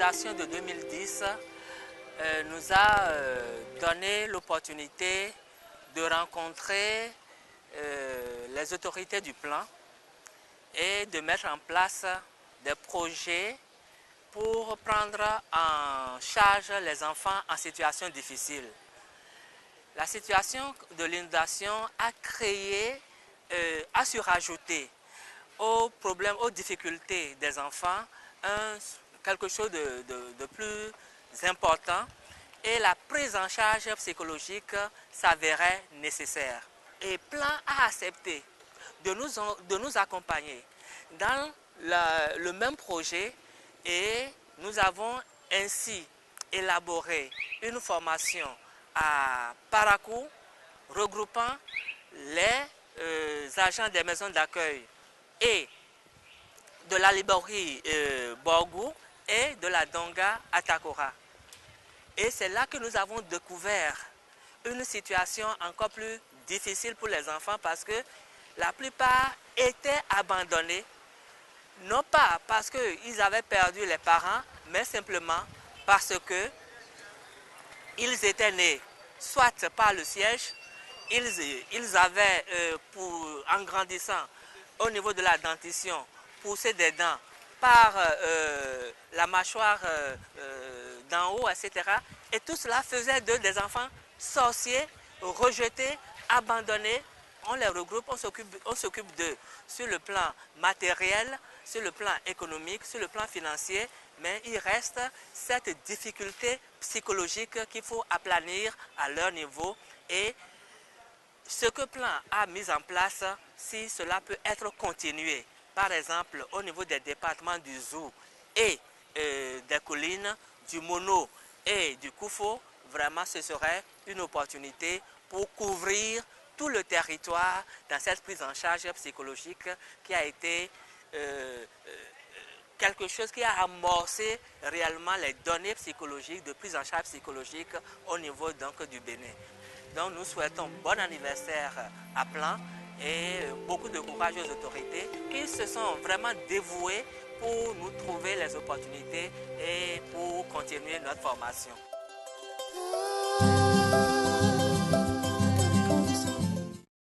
l'inondation de 2010 nous a donné l'opportunité de rencontrer les autorités du plan et de mettre en place des projets pour prendre en charge les enfants en situation difficile. La situation de l'inondation a créé, a surajouté aux problèmes, aux difficultés des enfants, quelque chose de plus important, et la prise en charge psychologique s'avérait nécessaire. Et Plan a accepté de nous accompagner dans le même projet et nous avons ainsi élaboré une formation à Parakou regroupant les agents des maisons d'accueil et de la librairie Borgou et de la Donga Atakora. Et c'est là que nous avons découvert une situation encore plus difficile pour les enfants parce que la plupart étaient abandonnés, non pas parce qu'ils avaient perdu les parents, mais simplement parce qu'ils étaient nés soit par le siège, ils avaient, en grandissant au niveau de la dentition, poussé des dents par la mâchoire d'en haut, etc. Et tout cela faisait d'eux des enfants sorciers, rejetés, abandonnés. On les regroupe, on s'occupe d'eux sur le plan matériel, sur le plan économique, sur le plan financier, mais il reste cette difficulté psychologique qu'il faut aplanir à leur niveau. Et ce que Plan a mis en place, si cela peut être continué, par exemple au niveau des départements du Zou et des collines, du Mono et du Koufo, vraiment ce serait une opportunité pour couvrir tout le territoire dans cette prise en charge psychologique qui a été quelque chose qui a amorcé réellement les données psychologiques, de prise en charge psychologique au niveau donc du Bénin. Donc nous souhaitons bon anniversaire à Plan et beaucoup de courage aux autorités qui se sont vraiment dévouées pour nous trouver les opportunités et pour continuer notre formation.